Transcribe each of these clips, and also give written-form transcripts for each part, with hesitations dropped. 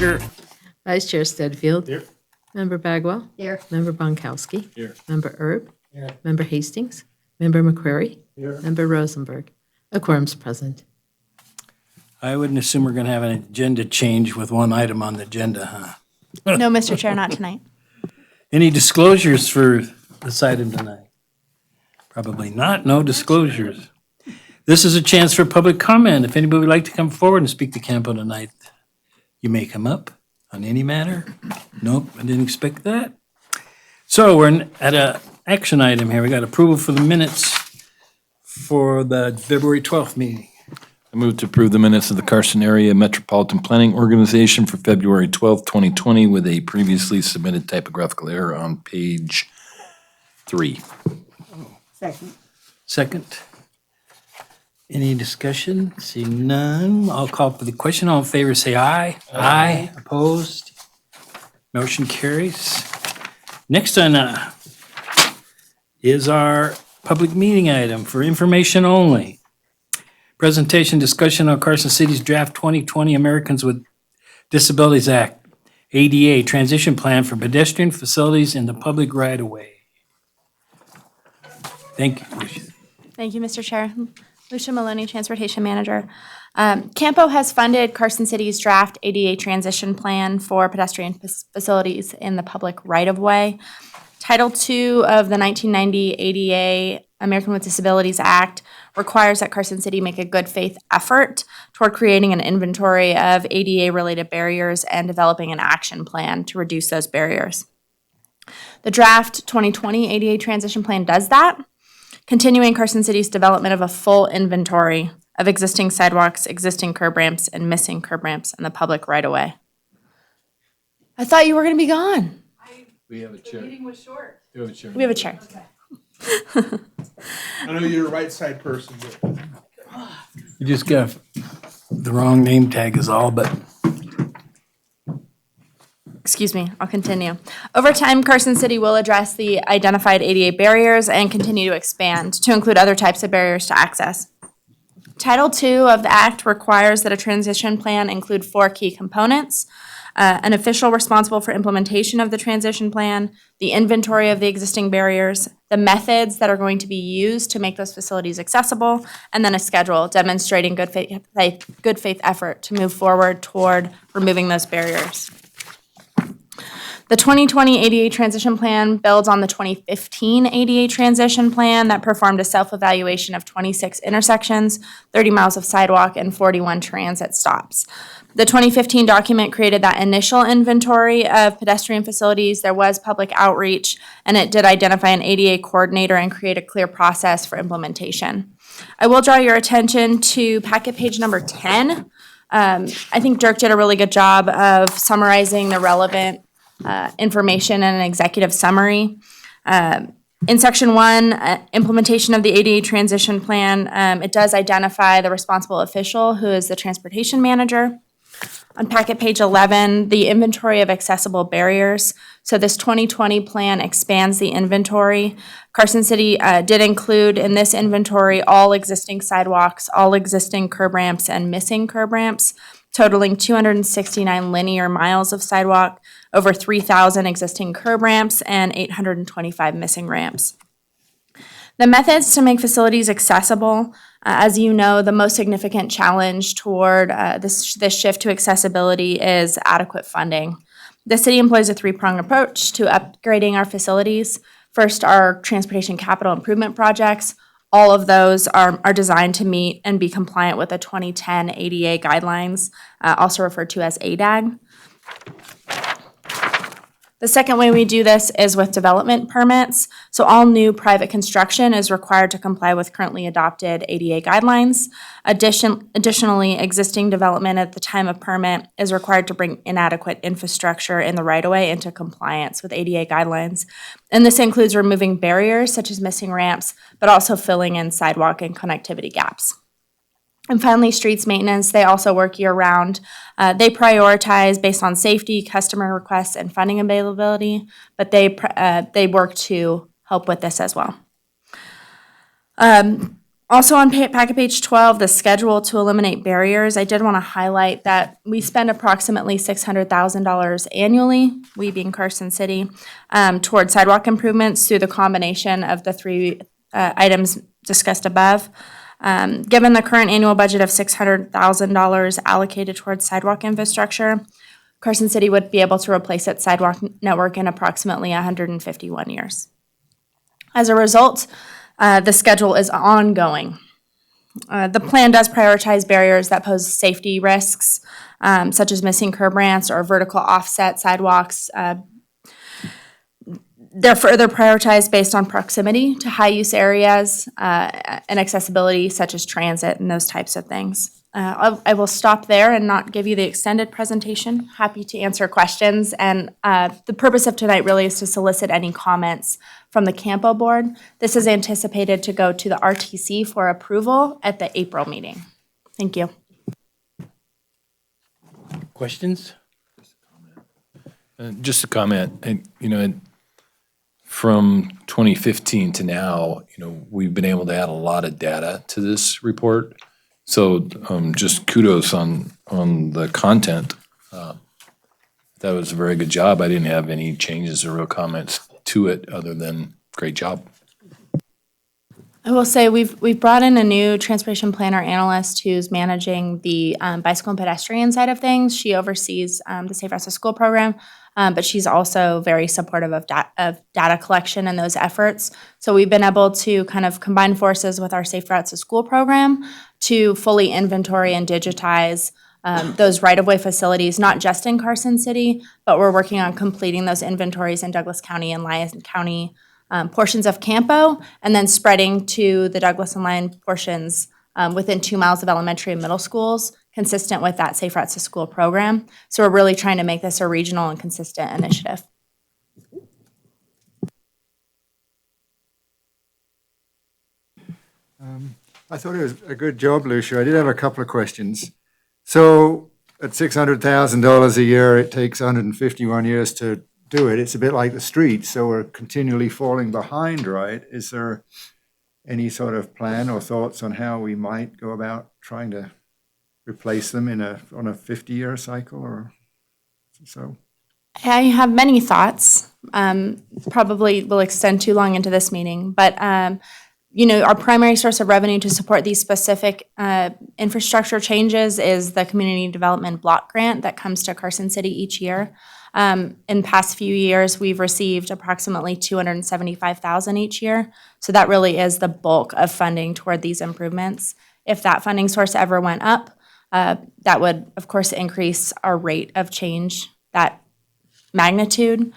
Rosenberger. Vice Chair Stedfield. Here. Member Bagwell. Here. Member Bonkowski. Here. Member Erb. Here. Member Hastings. Member McQuarrie. Here. Member Rosenberg. A quorum's present. I wouldn't assume we're going to have an agenda change with one item on the agenda, huh? No, Mr. Chair, not tonight. Any disclosures for this item tonight? Probably not. No disclosures. This is a chance for public comment. If anybody would like to come forward and speak to CAMPO tonight, you may come up on any matter. Nope, I didn't expect that. So we're at an action item here. We got approval for the minutes for the February 12th meeting. I move to approve the minutes of the Carson Area Metropolitan Planning Organization for February 12th, 2020 with a previously submitted typographical error on page 3. Second. Second. Any discussion? Seeing none, I'll call for the question. All in favor, say aye. Aye. Opposed? Motion carries. Next on is our public meeting item for information only. Presentation discussion on Carson City's draft 2020 Americans with Disabilities Act, ADA, transition plan for pedestrian facilities in the public right-of-way. Thank you, Lucia. Thank you, Mr. Chair. Lucia Maloney, Transportation Manager. CAMPO has funded Carson City's draft ADA transition plan for pedestrian facilities in the public right-of-way. Title II of the 1990 ADA, American with Disabilities Act, requires that Carson City make a good faith effort toward creating an inventory of ADA-related barriers and developing an action plan to reduce those barriers. The draft 2020 ADA transition plan does that, continuing Carson City's development of a full inventory of existing sidewalks, existing curb ramps, and missing curb ramps in the public right-of-way. I thought you were going to be gone. We have a chair. was short. We have a chair. We have a chair. I know you're a right side person, but You just got the wrong name tag is all, but Excuse me, I'll continue. Over time, Carson City will address the identified ADA barriers and continue to expand to include other types of barriers to access. Title II of the Act requires that a transition plan include 4 key components: an official responsible for implementation of the transition plan, the inventory of the existing barriers, the methods that are going to be used to make those facilities accessible, and then a schedule demonstrating good faith effort to move forward toward removing those barriers. The 2020 ADA transition plan builds on the 2015 ADA transition plan that performed a self-evaluation of 26 intersections, 30 miles of sidewalk, and 41 transit stops. The 2015 document created that initial inventory of pedestrian facilities. There was public outreach, and it did identify an ADA coordinator and create a clear process for implementation. I will draw your attention to packet page number 10. I think Dirk did a really good job of summarizing the relevant information and an executive summary. In section 1, implementation of the ADA transition plan, it does identify the responsible official, who is the transportation manager. On packet page 11, the inventory of accessible barriers. So this 2020 plan expands the inventory. Carson City did include in this inventory all existing sidewalks, all existing curb ramps, and missing curb ramps, totaling 269 linear miles of sidewalk, over 3,000 existing curb ramps, and 825 missing ramps. The methods to make facilities accessible, as you know, the most significant challenge toward this shift to accessibility is adequate funding. The city employs a 3-pronged approach to upgrading our facilities. First, our transportation capital improvement projects. All of those are designed to meet and be compliant with the 2010 ADA guidelines, also referred to as ADAG. The second way we do this is with development permits. So all new private construction is required to comply with currently adopted ADA guidelines. Additionally, existing development at the time of permit is required to bring inadequate infrastructure in the right-of-way into compliance with ADA guidelines. And this includes removing barriers such as missing ramps, but also filling in sidewalk and connectivity gaps. And finally, streets maintenance, they also work year-round. They prioritize based on safety, customer requests, and funding availability, but they work to help with this as well. Also on packet page 12, the schedule to eliminate barriers, I did want to highlight that we spend approximately $600,000 annually, we being Carson City, toward sidewalk improvements through the combination of the three items discussed above. Given the current annual budget of $600,000 allocated towards sidewalk infrastructure, Carson City would be able to replace its sidewalk network in approximately 151 years. As a result, the schedule is ongoing. The plan does prioritize barriers that pose safety risks, such as missing curb ramps or vertical offset sidewalks. They're further prioritized based on proximity to high-use areas and accessibility, such as transit and those types of things. I will stop there and not give you the extended presentation. Happy to answer questions. And the purpose of tonight really is to solicit any comments from the CAMPO board. This is anticipated to go to the RTC for approval at the April meeting. Thank you. Questions? Just a comment, and, from 2015 to now, we've been able to add a lot of data to this report. So just kudos on the content. That was a very good job. I didn't have any changes or real comments to it other than great job. I will say we've brought in a new transportation planner analyst who's managing the bicycle and pedestrian side of things. She oversees the Safe Routes to School program, but she's also very supportive of data collection and those efforts. So we've been able to kind of combine forces with our Safe Routes to School program to fully inventory and digitize those right-of-way facilities, not just in Carson City, but we're working on completing those inventories in Douglas County and Lyon County portions of CAMPO, and then spreading to the Douglas and Lyon portions within 2 miles of elementary and middle schools, consistent with that Safe Routes to School program. So we're really trying to make this a regional and consistent initiative. I thought it was a good job, Lucia. I did have a couple of questions. So at $600,000 a year, it takes 151 years to do it. It's a bit like the streets, so we're continually falling behind, right? Is there any sort of plan or thoughts on how we might go about trying to replace them on a 50-year cycle or so? I have many thoughts. Probably will extend too long into this meeting, but our primary source of revenue to support these specific infrastructure changes is the Community Development Block Grant that comes to Carson City each year. In past few years, we've received approximately $275,000 each year. So that really is the bulk of funding toward these improvements. If that funding source ever went up, that would, of course, increase our rate of change, that magnitude.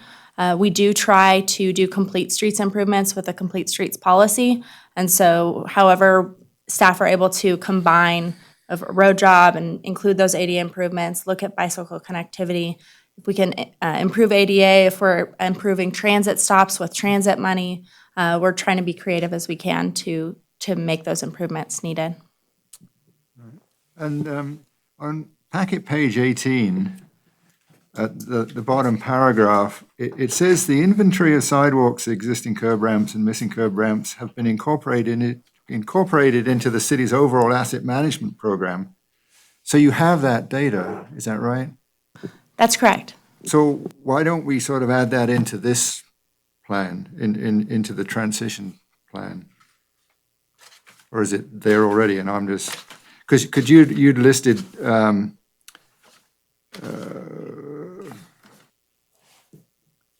We do try to do complete streets improvements with a complete streets policy. And so however staff are able to combine a road job and include those ADA improvements, look at bicycle connectivity. If we can improve ADA, if we're improving transit stops with transit money, we're trying to be creative as we can to make those improvements needed. And on packet page 18, at the bottom paragraph, it says the inventory of sidewalks, existing curb ramps and missing curb ramps have been incorporated into the city's overall asset management program. So you have that data, is that right? That's correct. So why don't we sort of add that into this plan, into the transition plan? Or is it there already and I'm just, because you'd listed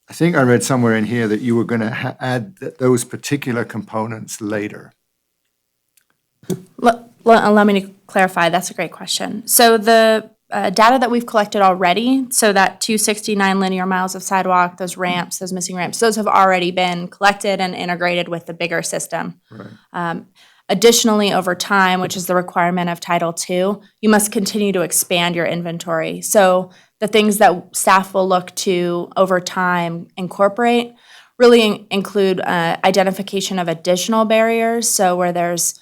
I think I read somewhere in here that you were going to add those particular components later. Allow me to clarify. That's a great question. So the data that we've collected already, so that 269 linear miles of sidewalk, those ramps, those missing ramps, those have already been collected and integrated with the bigger system. Right. Additionally, over time, which is the requirement of Title II, you must continue to expand your inventory. So the things that staff will look to over time incorporate really include identification of additional barriers. So where there's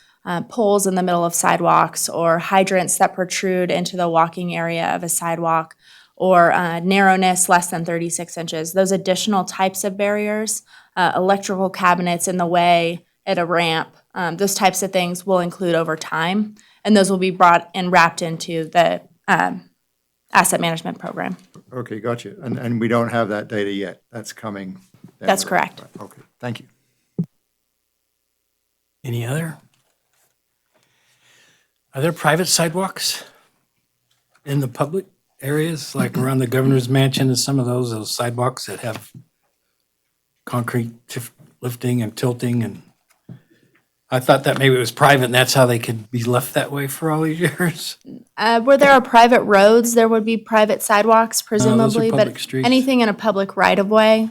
poles in the middle of sidewalks or hydrants that protrude into the walking area of a sidewalk or narrowness less than 36 inches. Those additional types of barriers, electrical cabinets in the way at a ramp, those types of things will include over time, and those will be brought and wrapped into the asset management program. Okay, got you. And we don't have that data yet. That's coming. down That's the road. correct. Right, okay, thank you. Any other? Are there private sidewalks in the public areas, like around the governor's mansion and some of those sidewalks that have concrete lifting and tilting? And I thought that maybe it was private and that's how they could be left that way for all these years. Where there are private roads, there would be private sidewalks presumably, but public streets. anything in a public right-of-way,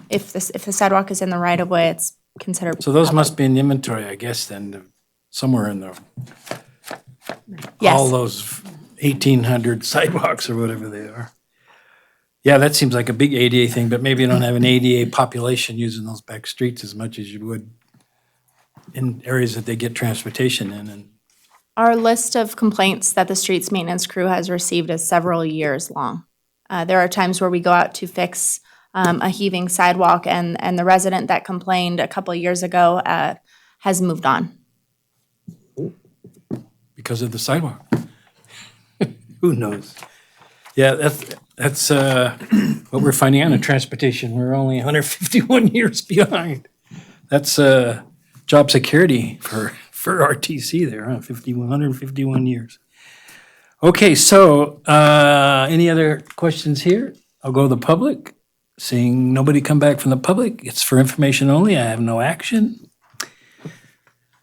if the sidewalk is in the right-of-way, it's considered. So those must be in inventory, I guess, then, somewhere in the, Yes. all those 1,800 sidewalks or whatever they are. Yeah, that seems like a big ADA thing, but maybe you don't have an ADA population using those back streets as much as you would in areas that they get transportation in. And Our list of complaints that the streets maintenance crew has received is several years long. There are times where we go out to fix a heaving sidewalk, and the resident that complained a couple of years ago has moved on. because of the sidewalk. Who knows? Yeah, that's what we're finding out in transportation. We're only 151 years behind. That's job security for RTC there, huh? 151 years. Okay, so any other questions here? I'll go to the public. Seeing nobody come back from the public, it's for information only. I have no action.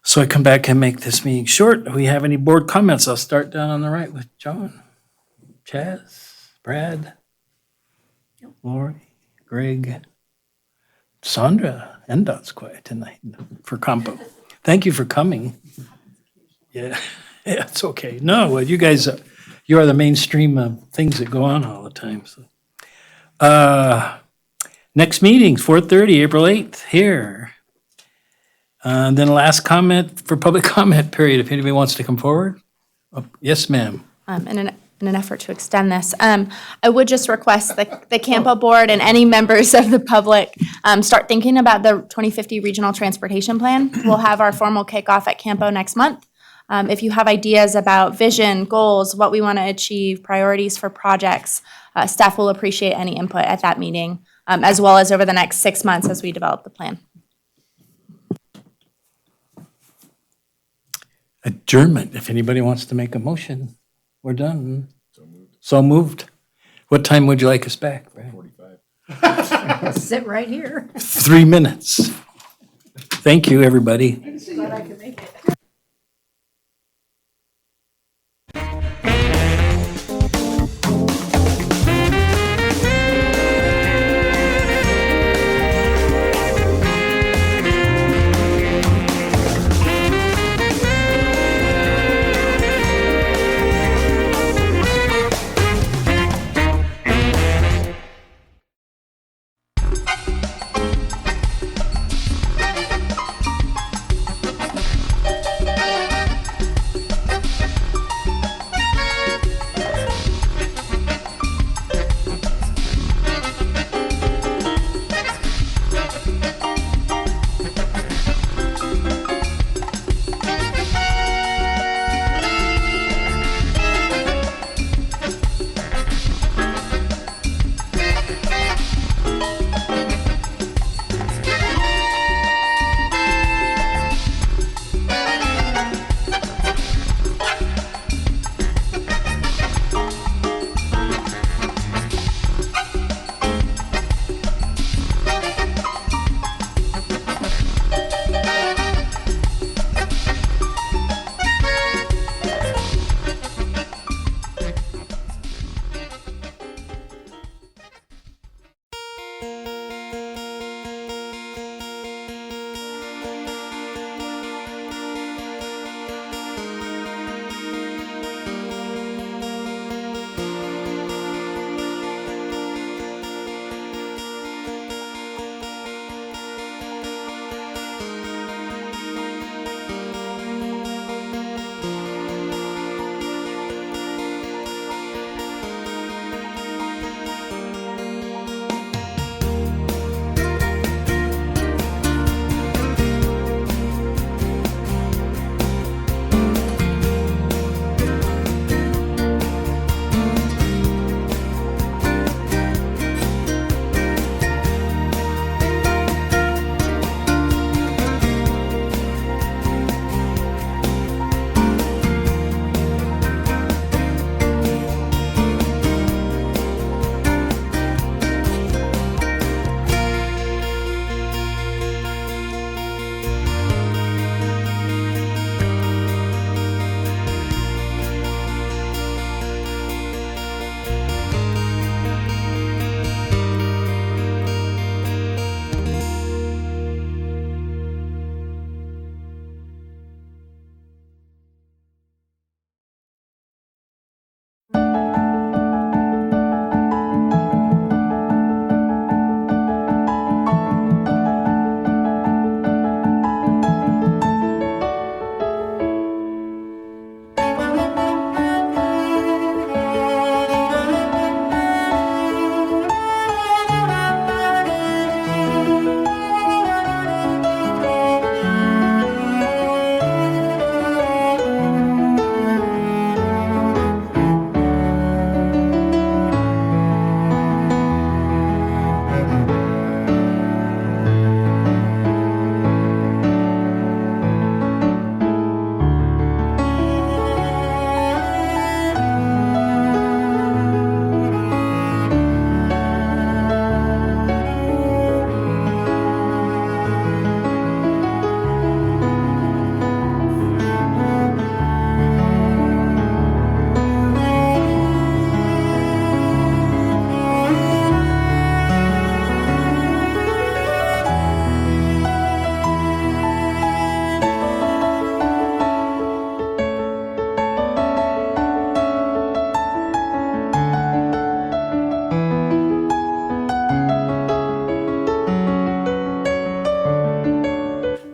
So I come back and make this meeting short. Do we have any board comments? I'll start down on the right with John, Chaz, Brad, Lori, Greg, Sandra. NDOT's quiet tonight for CAMPO. Thank you for coming. Yeah, it's okay. No, well, you guys, you are the mainstream of things that go on all the time. So, next meeting, 4:30, April 8th, here. And then last comment for public comment period, if anybody wants to come forward. Oh, yes, ma'am. In an effort to extend this, I would just request the CAMPO board and any members of the public start thinking about the 2050 Regional Transportation Plan. We'll have our formal kickoff at CAMPO next month. If you have ideas about vision, goals, what we want to achieve, priorities for projects, staff will appreciate any input at that meeting, as well as over the next 6 months as we develop the plan. Adjournment, if anybody wants to make a motion, we're done. So moved. What time would you like us back, Brad? 45. Sit right here. 3 minutes. Thank you, everybody. Glad I could make it.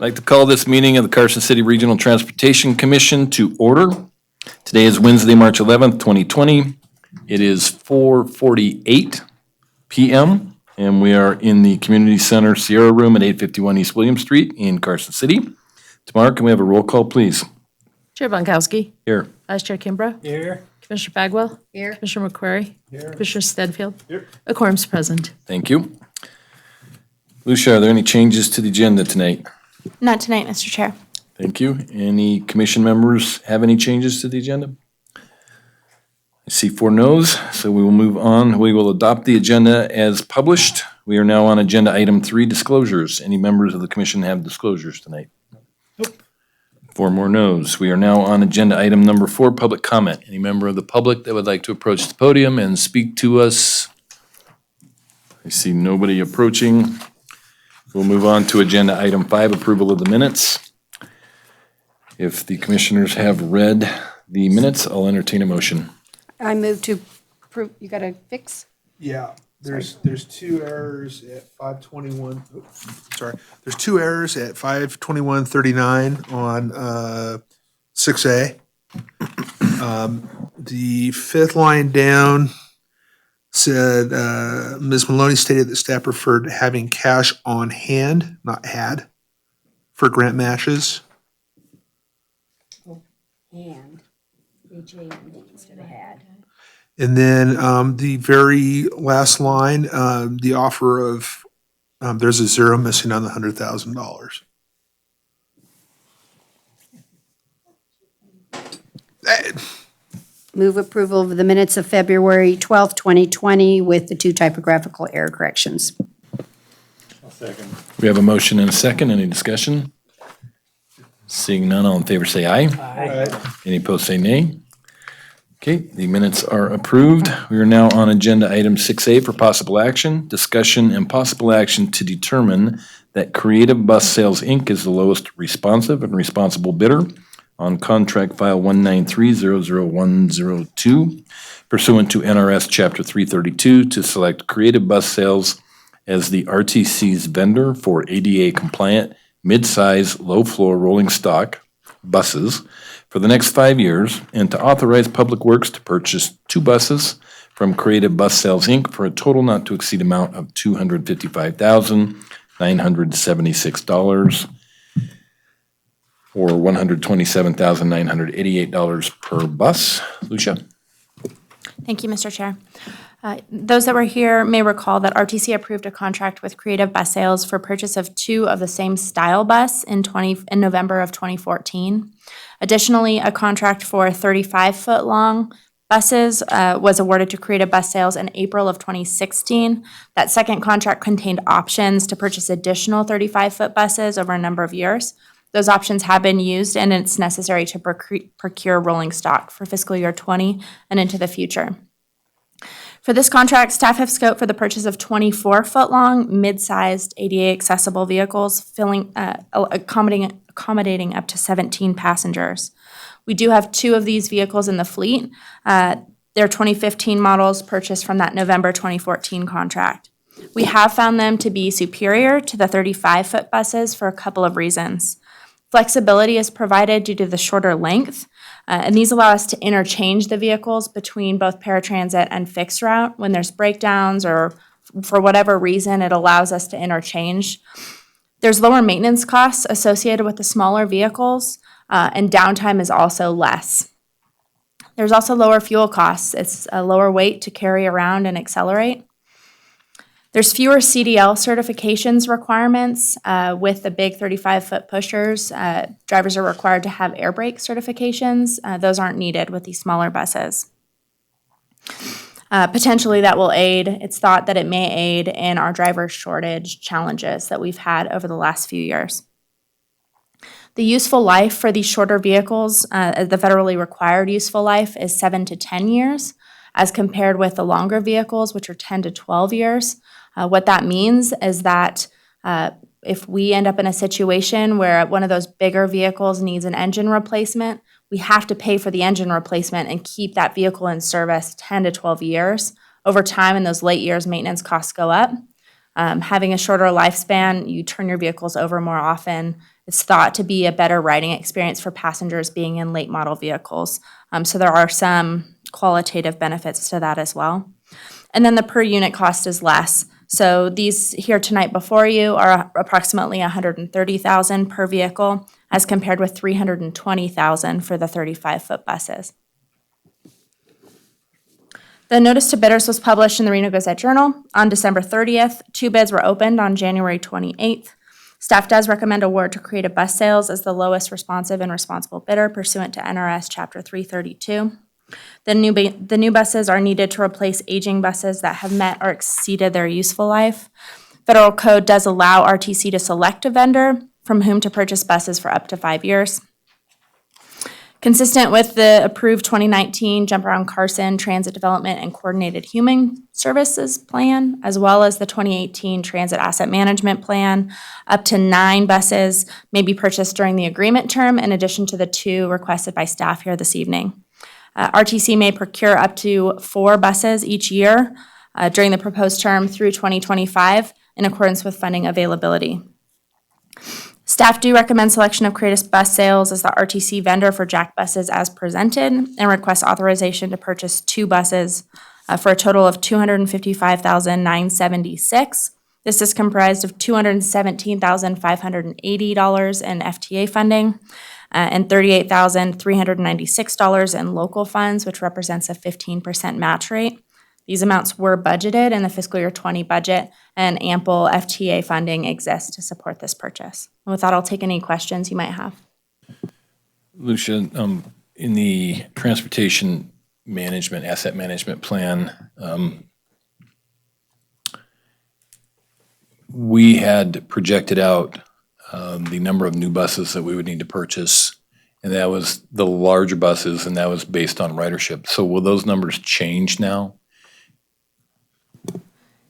I'd like to call this meeting of the Carson City Regional Transportation Commission to order. Today is Wednesday, March 11th, 2020. It is 4:48 PM, and we are in the Community Center Sierra Room at 851 East William Street in Carson City. Tamara, can we have a roll call, please? Chair Bonkowski. Here. Vice Chair Kimbrough. Here. Commissioner Bagwell. Here. Commissioner McQuarrie. Here. Commissioner Stedfield. Here. A quorum's present. Thank you. Lucia, are there any changes to the agenda tonight? Not tonight, Mr. Chair. Thank you. Any commission members have any changes to the agenda? I see 4 noes, so we will move on. We will adopt the agenda as published. We are now on agenda item 3, disclosures. Any members of the commission have disclosures tonight? Nope. 4 more noes. We are now on agenda item number 4, public comment. Any member of the public that would like to approach the podium and speak to us? I see nobody approaching. We'll move on to agenda item 5, approval of the minutes. If the commissioners have read the minutes, I'll entertain a motion. I move to approve, you got a fix? Yeah, there's 2 errors at 521, sorry, there's 2 errors at 521:39 on 6A. The 5th line down said, Ms. Maloney stated that staff preferred having cash on hand, not had, for grant matches. And, H-A-N-D instead of had. And then the very last line, the offer of, there's a 0 missing on the $100,000. Move approval of the minutes of February 12th, 2020 with the 2 typographical error corrections. We have a motion and a second. Any discussion? Seeing none, all in favor say aye. Aye. Any opposed say nay. Okay, the minutes are approved. We are now on agenda item 6A for possible action, discussion and possible action to determine that Creative Bus Sales, Inc. is the lowest responsive and responsible bidder on contract file 193-00102 pursuant to NRS Chapter 332 to select Creative Bus Sales as the RTC's vendor for ADA compliant, mid-size, low-floor rolling stock buses for the next 5 years, and to authorize Public Works to purchase 2 buses from Creative Bus Sales, Inc. for a total not to exceed amount of $255,976 or $127,988 per bus. Lucia? Thank you, Mr. Chair. Those that were here may recall that RTC approved a contract with Creative Bus Sales for purchase of 2 of the same style bus in November of 2014. Additionally, a contract for 35-foot long buses was awarded to Creative Bus Sales in April of 2016. That second contract contained options to purchase additional 35-foot buses over a number of years. Those options have been used, and it's necessary to procure rolling stock for fiscal year 20 and into the future. For this contract, staff have scoped for the purchase of 24-foot-long, mid-sized ADA accessible vehicles, accommodating up to 17 passengers. We do have 2 of these vehicles in the fleet. They're 2015 models purchased from that November 2014 contract. We have found them to be superior to the 35-foot buses for a couple of reasons. Flexibility is provided due to the shorter length, and these allow us to interchange the vehicles between both paratransit and fixed route. When there's breakdowns or for whatever reason, it allows us to interchange. There's lower maintenance costs associated with the smaller vehicles, and downtime is also less. There's also lower fuel costs. It's a lower weight to carry around and accelerate. There's fewer CDL certifications requirements with the big 35-foot pushers. Drivers are required to have air brake certifications. Those aren't needed with these smaller buses. Potentially that will aid, it's thought that it may aid in our driver shortage challenges that we've had over the last few years. The useful life for these shorter vehicles, the federally required useful life is 7 to 10 years, as compared with the longer vehicles, which are 10 to 12 years. What that means is that if we end up in a situation where one of those bigger vehicles needs an engine replacement, we have to pay for the engine replacement and keep that vehicle in service 10 to 12 years. Over time, in those late years, maintenance costs go up. Having a shorter lifespan, you turn your vehicles over more often. It's thought to be a better riding experience for passengers being in late model vehicles. So there are some qualitative benefits to that as well. And then the per unit cost is less. So these here tonight before you are approximately $130,000 per vehicle, as compared with $320,000 for the 35-foot buses. The notice to bidders was published in the Reno Gazette-Journal on December 30th. 2 bids were opened on January 28th. Staff does recommend award to Creative Bus Sales as the lowest responsive and responsible bidder pursuant to NRS Chapter 332. The new buses are needed to replace aging buses that have met or exceeded their useful life. Federal code does allow RTC to select a vendor from whom to purchase buses for up to 5 years. Consistent with the approved 2019 Jump Around Carson Transit Development and Coordinated Human Services Plan, as well as the 2018 Transit Asset Management Plan, up to 9 buses may be purchased during the agreement term in addition to the 2 requested by staff here this evening. RTC may procure up to 4 buses each year during the proposed term through 2025 in accordance with funding availability. Staff do recommend selection of Creative Bus Sales as the RTC vendor for Jack buses as presented and request authorization to purchase 2 buses for a total of $255,976. This is comprised of $217,580 in FTA funding and $38,396 in local funds, which represents a 15% match rate. These amounts were budgeted in the fiscal year 20 budget, and ample FTA funding exists to support this purchase. And with that, I'll take any questions you might have. Lucia, in the transportation management, asset management plan, we had projected out the number of new buses that we would need to purchase, and that was the larger buses, and that was based on ridership. So will those numbers change now?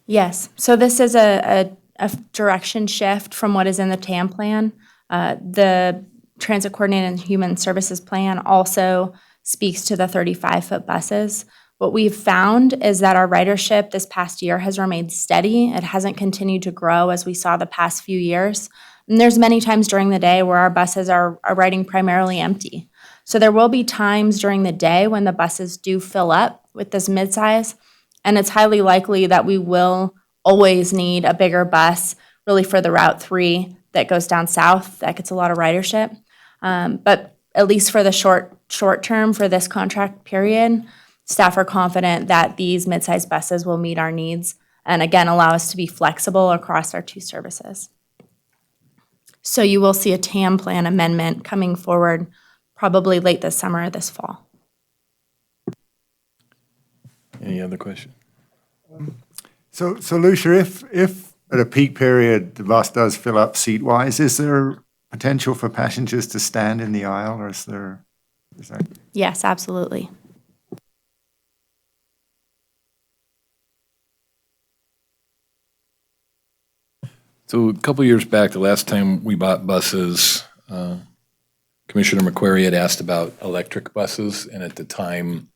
Yes, so this is a direction shift from what is in the TAM plan. The Transit Coordinated and Human Services Plan also speaks to the 35-foot buses. What we've found is that our ridership this past year has remained steady. It hasn't continued to grow as we saw the past few years. And there's many times during the day where our buses are riding primarily empty. So there will be times during the day when the buses do fill up with this midsize, and it's highly likely that we will always need a bigger bus really for the Route 3 that goes down south that gets a lot of ridership. But at least for the short term for this contract period, staff are confident that these midsize buses will meet our needs and again allow us to be flexible across our 2 services. So you will see a TAM plan amendment coming forward probably late this summer or this fall. Any other question? So Lucia, if at a peak period the bus does fill up seat-wise, is there potential for passengers to stand in the aisle, or is that? Yes, absolutely. So a couple years back, the last time we bought buses, Commissioner McQuarrie had asked about electric buses, and at the time,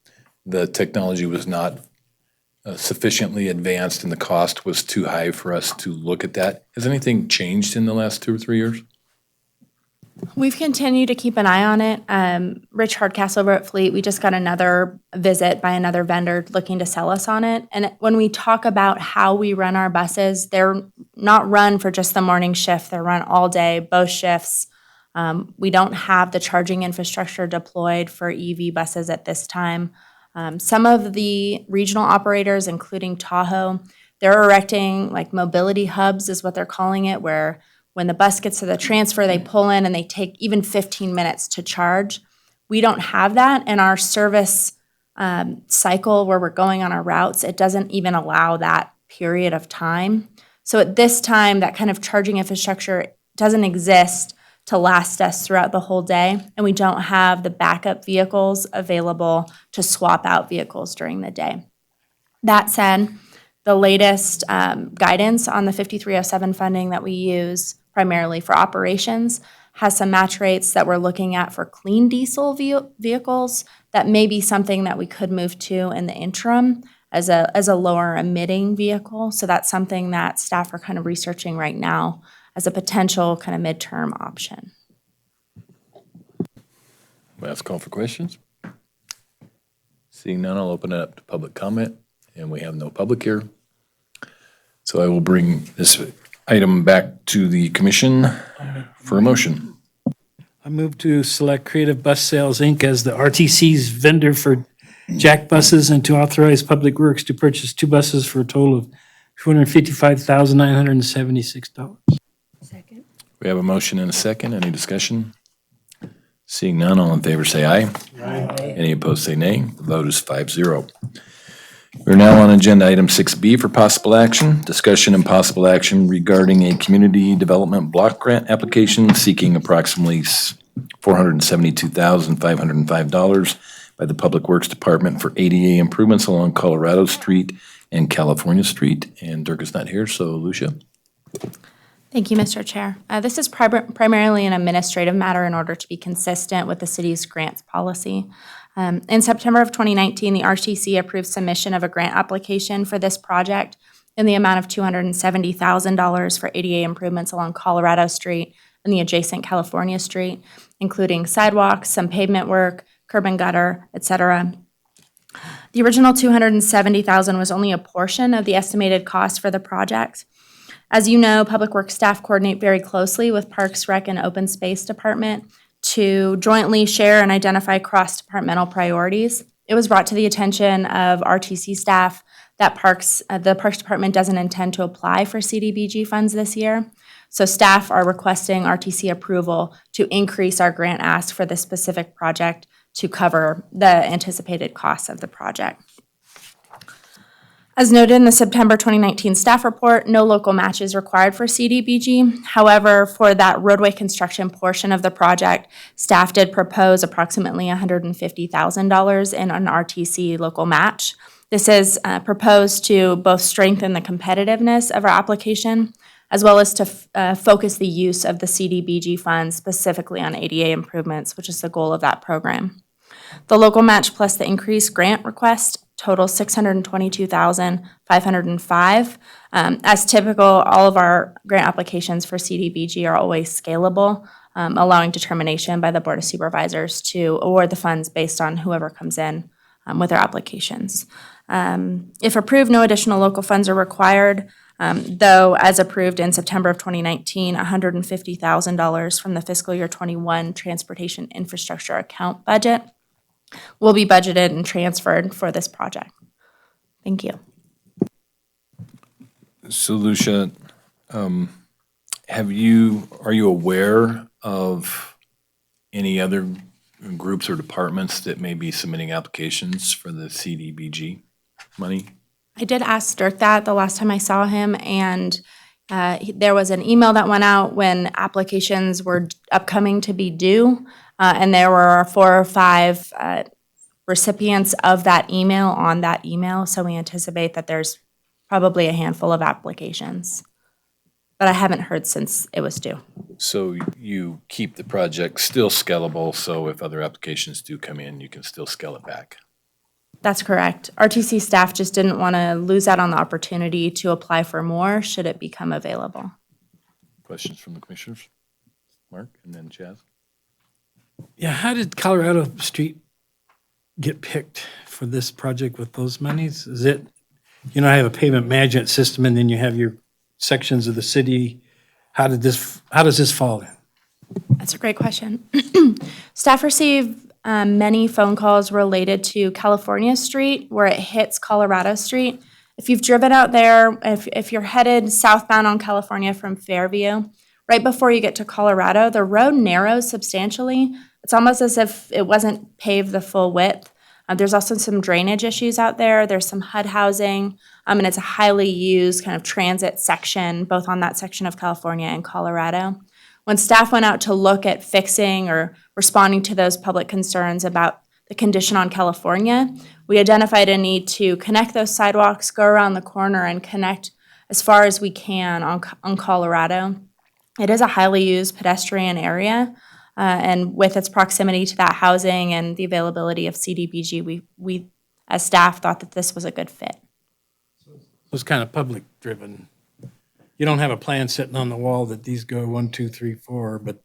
the technology was not sufficiently advanced and the cost was too high for us to look at that. Has anything changed in the last 2 or 3 years? We've continued to keep an eye on it. Rich Hardcastle over at Fleet, we just got another visit by another vendor looking to sell us on it. And when we talk about how we run our buses, they're not run for just the morning shift. They're run all day, both shifts. We don't have the charging infrastructure deployed for EV buses at this time. Some of the regional operators, including Tahoe, they're erecting like mobility hubs is what they're calling it, where when the bus gets to the transfer, they pull in and they take even 15 minutes to charge. We don't have that, and our service cycle where we're going on our routes, it doesn't even allow that period of time. So at this time, that kind of charging infrastructure doesn't exist to last us throughout the whole day, and we don't have the backup vehicles available to swap out vehicles during the day. That said, the latest guidance on the 5307 funding that we use primarily for operations has some match rates that we're looking at for clean diesel vehicles that may be something that we could move to in the interim as a lower emitting vehicle. So that's something that staff are kind of researching right now as a potential kind of midterm option. Last call for questions. Seeing none, I'll open it up to public comment, and we have no public here. So I will bring this item back to the commission for a motion. I move to select Creative Bus Sales, Inc. as the RTC's vendor for Jack buses and to authorize Public Works to purchase 2 buses for a total of $255,976. We have a motion and a second. Any discussion? Seeing none, all in favor say aye. Any opposed say nay. The vote is 5-0. We're now on agenda item 6B for possible action. Discussion and possible action regarding a community development block grant application seeking approximately $472,505 by the Public Works Department for ADA improvements along Colorado Street and California Street. And Dirk is not here, so Lucia. Thank you, Mr. Chair. This is primarily an administrative matter in order to be consistent with the city's grants policy. In September of 2019, the RTC approved submission of a grant application for this project in the amount of $270,000 for ADA improvements along Colorado Street and the adjacent California Street, including sidewalks, some pavement work, curb and gutter, et cetera. The original $270,000 was only a portion of the estimated cost for the project. As you know, Public Works staff coordinate very closely with Parks, Rec, and Open Space Department to jointly share and identify cross-departmental priorities. It was brought to the attention of RTC staff that the Parks Department doesn't intend to apply for CDBG funds this year. So staff are requesting RTC approval to increase our grant ask for this specific project to cover the anticipated costs of the project. As noted in the September 2019 staff report, no local match is required for CDBG. However, for that roadway construction portion of the project, staff did propose approximately $150,000 in an RTC local match. This is proposed to both strengthen the competitiveness of our application, as well as to focus the use of the CDBG funds specifically on ADA improvements, which is the goal of that program. The local match plus the increased grant request total $622,505. As typical, all of our grant applications for CDBG are always scalable, allowing determination by the Board of Supervisors to award the funds based on whoever comes in with their applications. If approved, no additional local funds are required, though as approved in September of 2019, $150,000 from the fiscal year 21 Transportation Infrastructure Account budget will be budgeted and transferred for this project. Thank you. So Lucia, are you aware of any other groups or departments that may be submitting applications for the CDBG money? I did ask Dirk that the last time I saw him, and there was an email that went out when applications were upcoming to be due, and there were 4 or 5 recipients of that email on that email, so we anticipate that there's probably a handful of applications. But I haven't heard since it was due. So you keep the project still scalable, so if other applications do come in, you can still scale it back? That's correct. RTC staff just didn't want to lose out on the opportunity to apply for more should it become available. Questions from the commissioners? Mark and then Chaz? Yeah, how did Colorado Street get picked for this project with those monies? Is it, I have a payment management system and then you have your sections of the city. How does this fall in? That's a great question. Staff receive many phone calls related to California Street where it hits Colorado Street. If you've driven out there, if you're headed southbound on California from Fairview, right before you get to Colorado, the road narrows substantially. It's almost as if it wasn't paved the full width. There's also some drainage issues out there. There's some HUD housing, and it's a highly used kind of transit section, both on that section of California and Colorado. When staff went out to look at fixing or responding to those public concerns about the condition on California, we identified a need to connect those sidewalks, go around the corner, and connect as far as we can on Colorado. It is a highly used pedestrian area, and with its proximity to that housing and the availability of CDBG, we as staff thought that this was a good fit. It was kind of public driven. you don't have a plan sitting on the wall that these go 1, 2, 3, 4, but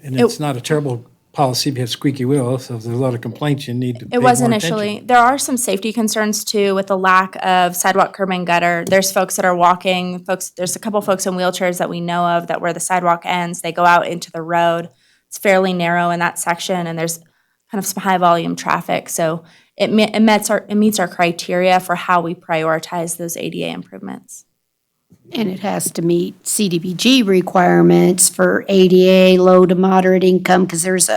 it's not a terrible policy because squeaky wheel, so if there's a lot of complaints, you need to pay It was more initially. attention. There are some safety concerns too with the lack of sidewalk, curb, and gutter. There's folks that are walking, there's a couple folks in wheelchairs that we know of that where the sidewalk ends, they go out into the road. It's fairly narrow in that section and there's kind of some high volume traffic. So it meets our criteria for how we prioritize those ADA improvements. And it has to meet CDBG requirements for ADA, low to moderate income, because there's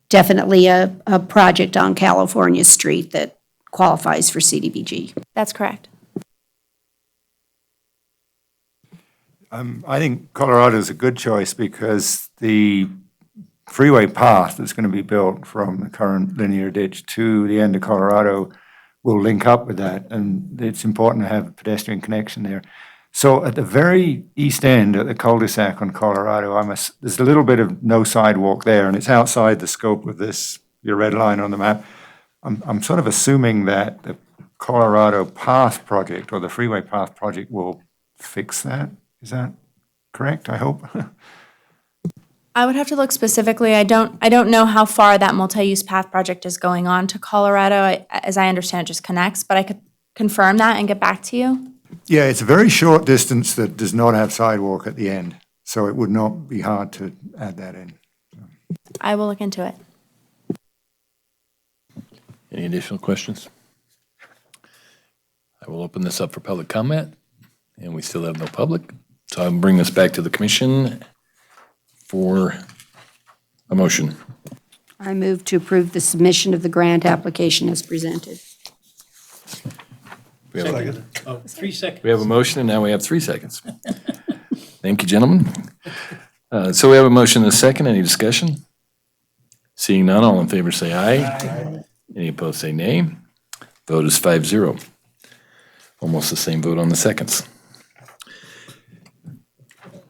definitely a project on California Street that qualifies for CDBG. That's correct. I think Colorado is a good choice because the freeway path that's going to be built from the current linear ditch to the end of Colorado will link up with that, and it's important to have a pedestrian connection there. So at the very east end, at the cul-de-sac on Colorado, there's a little bit of no sidewalk there, and it's outside the scope of this, your red line on the map. I'm sort of assuming that the Colorado Path project or the freeway path project will fix that. Is that correct, I hope? I would have to look specifically. I don't know how far that multi-use path project is going on to Colorado. As I understand, it just connects, but I could confirm that and get back to you. Yeah, it's a very short distance that does not have sidewalk at the end, so it would not be hard to add that in. I will look into it. Any additional questions? I will open this up for public comment, and we still have no public. So I'll bring this back to the commission for a motion. I move to approve the submission of the grant application as presented. We have, 3 seconds. we have a motion, and now we have 3 seconds. Thank you, gentlemen. So we have a motion and a second. Any discussion? Seeing none, all in favor say aye. Any opposed say nay. Vote is 5-0. Almost the same vote on the seconds.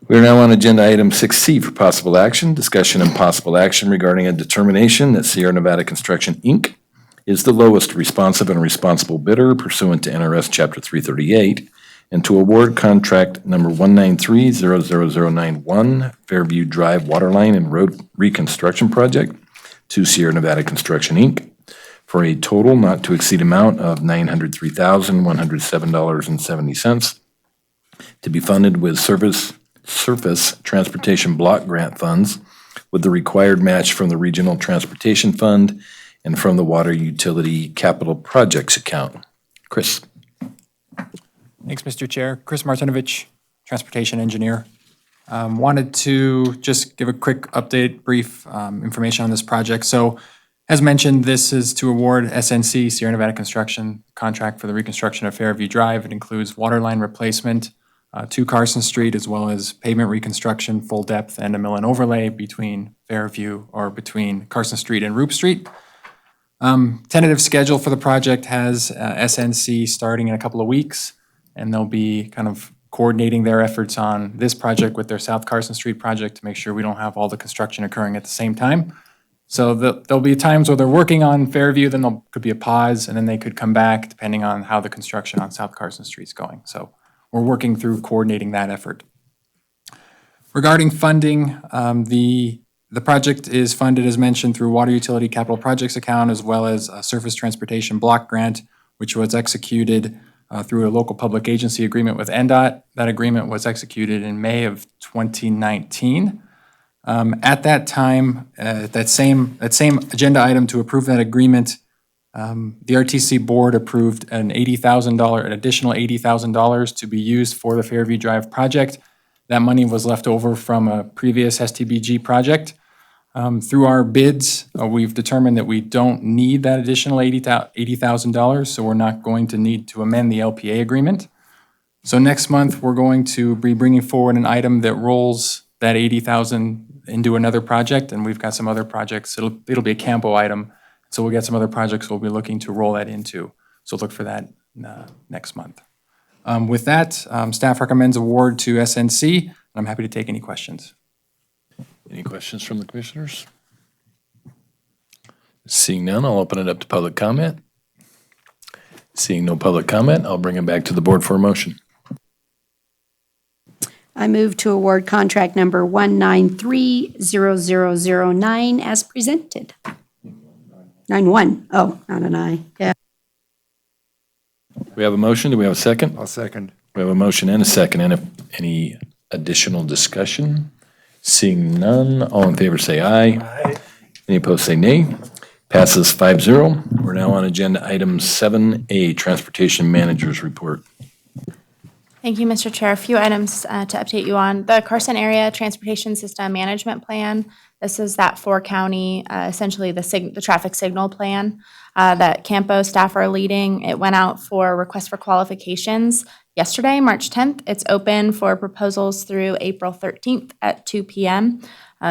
We are now on agenda item 6C for possible action, discussion and possible action regarding a determination that Sierra Nevada Construction, Inc. is the lowest responsive and responsible bidder pursuant to NRS Chapter 338, and to award contract number 193-00091 Fairview Drive Waterline and Road Reconstruction Project to Sierra Nevada Construction, Inc. for a total not to exceed amount of $903,107.70 to be funded with Surface Transportation Block Grant funds with the required match from the Regional Transportation Fund and from the Water Utility Capital Projects account. Chris. Thanks, Mr. Chair. Chris Martinovich, Transportation Engineer. Wanted to just give a quick update, brief information on this project. So as mentioned, this is to award SNC, Sierra Nevada Construction, contract for the reconstruction of Fairview Drive. It includes water line replacement to Carson Street, as well as pavement reconstruction, full depth, and a mill and overlay between Carson Street and Roop Street. Tentative schedule for the project has SNC starting in a couple of weeks, and they'll be kind of coordinating their efforts on this project with their South Carson Street project to make sure we don't have all the construction occurring at the same time. So there'll be times where they're working on Fairview, then there could be a pause, and then they could come back depending on how the construction on South Carson Street is going. So we're working through coordinating that effort. Regarding funding, the project is funded, as mentioned, through Water Utility Capital Projects account, as well as a Surface Transportation Block Grant, which was executed through a local public agency agreement with NDOT. That agreement was executed in May of 2019. At that time, that same agenda item to approve that agreement, the RTC board approved an additional $80,000 to be used for the Fairview Drive project. That money was left over from a previous STBG project. Through our bids, we've determined that we don't need that additional $80,000, so we're not going to need to amend the LPA agreement. So next month, we're going to be bringing forward an item that rolls that $80,000 into another project, and we've got some other projects. It'll be a CAMPO item, so we'll get some other projects we'll be looking to roll that into. So look for that next month. With that, staff recommends award to SNC, and I'm happy to take any questions. Any questions from the commissioners? Seeing none, I'll open it up to public comment. Seeing no public comment, I'll bring it back to the board for a motion. I move to award contract number 1930009 as presented. 91. Oh, not an I. Yeah. We have a motion. Do we have a second? I'll second. We have a motion and a second. Any additional discussion? Seeing none, all in favor say aye. Aye. Any opposed say nay. Passes 5-0. We're now on agenda item 7A, Transportation Manager's Report. Thank you, Mr. Chair. A few items to update you on. The Carson Area Transportation System Management Plan. This is that four-county, essentially the traffic signal plan that CAMPO staff are leading. It went out for request for qualifications yesterday, March 10th. It's open for proposals through April 13th at 2 p.m.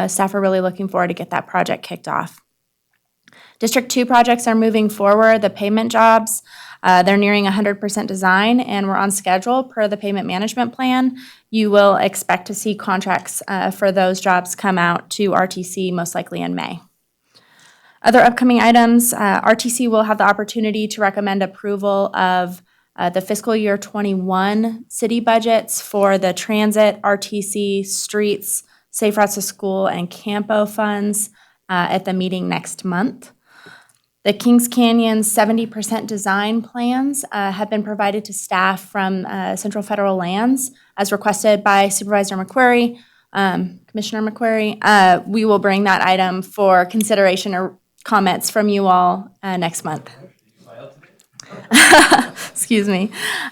Staff are really looking forward to get that project kicked off. District 2 projects are moving forward. The pavement jobs, they're nearing 100% design, and we're on schedule per the pavement management plan. You will expect to see contracts for those jobs come out to RTC most likely in May. Other upcoming items, RTC will have the opportunity to recommend approval of the fiscal year 21 city budgets for the transit, RTC, streets, Safe Routes to School, and CAMPO funds at the meeting next month. The Kings Canyon 70% design plans have been provided to staff from Central Federal Lands as requested by Supervisor McQuarrie, Commissioner McQuarrie. We will bring that item for consideration or comments from you all next month. Excuse me.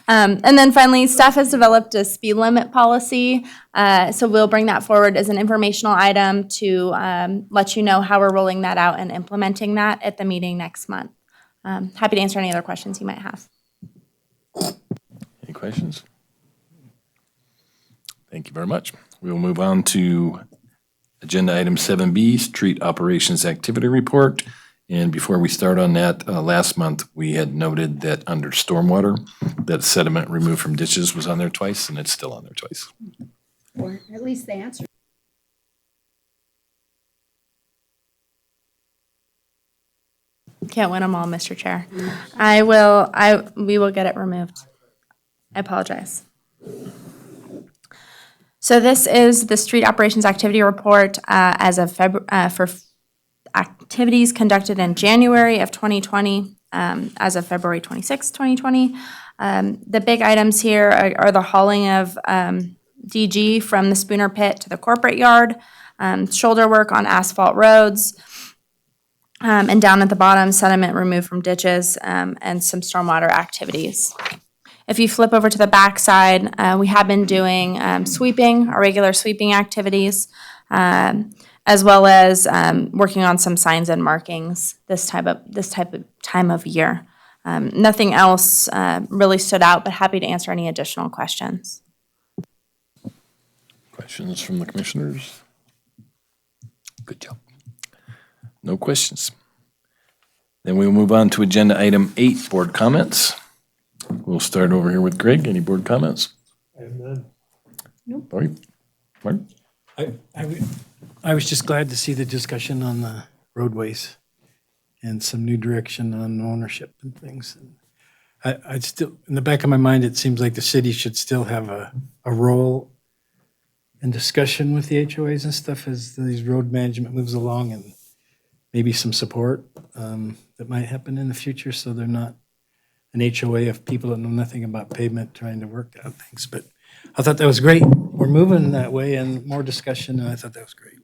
And then finally, staff has developed a speed limit policy. So we'll bring that forward as an informational item to let you know how we're rolling that out and implementing that at the meeting next month. Happy to answer any other questions you might have. Any questions? Thank you very much. We will move on to agenda item 7B, Street Operations Activity Report. And before we start on that, last month, we had noted that under stormwater, that sediment removed from ditches was on there twice, and it's still on there twice. Or at least the answer. Can't win them all, Mr. Chair. We will get it removed. I apologize. So this is the Street Operations Activity Report as of for activities conducted in January of 2020, as of February 26, 2020. The big items here are the hauling of DG from the Spooner Pit to the corporate yard, shoulder work on asphalt roads, and down at the bottom, sediment removed from ditches, and some stormwater activities. If you flip over to the back side, we have been doing sweeping, our regular sweeping activities, as well as working on some signs and markings this type of time of year. Nothing else really stood out, but happy to answer any additional questions. Questions from the commissioners? Good job. No questions. Then we'll move on to agenda item 8, board comments. We'll start over here with Greg. Any board comments? I have none. Nope. All right. Martin? I was just glad to see the discussion on the roadways and some new direction on ownership and things. I'd still, in the back of my mind, it seems like the city should still have a role in discussion with the HOAs and stuff as these road management moves along, and maybe some support that might happen in the future so they're not an HOA of people that know nothing about pavement trying to work out things. But I thought that was great. We're moving that way and more discussion, and I thought that was great.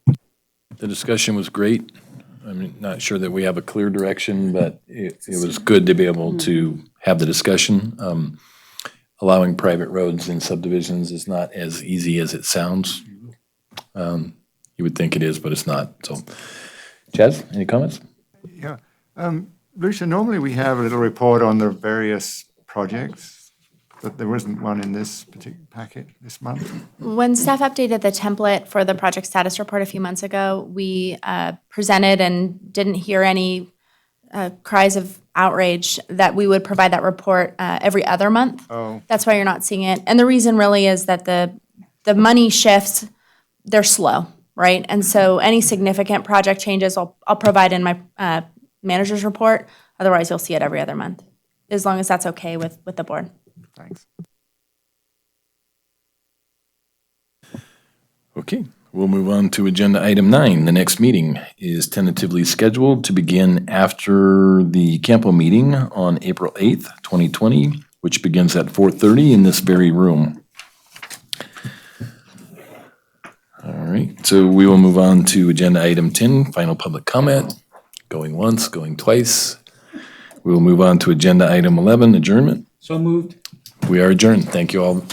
The discussion was great. I'm not sure that we have a clear direction, but it was good to be able to have the discussion. Allowing private roads in subdivisions is not as easy as it sounds. You would think it is, but it's not. So, Chaz, any comments? Yeah. Lucia, normally we have a little report on the various projects, but there wasn't one in this particular packet this month. When staff updated the template for the project status report a few months ago, we presented and didn't hear any cries of outrage that we would provide that report every other month. Oh. That's why you're not seeing it. And the reason really is that the money shifts, they're slow, right? And so any significant project changes I'll provide in my manager's report. Otherwise, you'll see it every other month, as long as that's okay with the board. Thanks. Okay, we'll move on to agenda item 9. The next meeting is tentatively scheduled to begin after the CAMPO meeting on April 8th, 2020, which begins at 4:30 in this very room. All right, so we will move on to agenda item 10, final public comment. Going once, going twice. We will move on to agenda item 11, adjournment. So moved. We are adjourned. Thank you all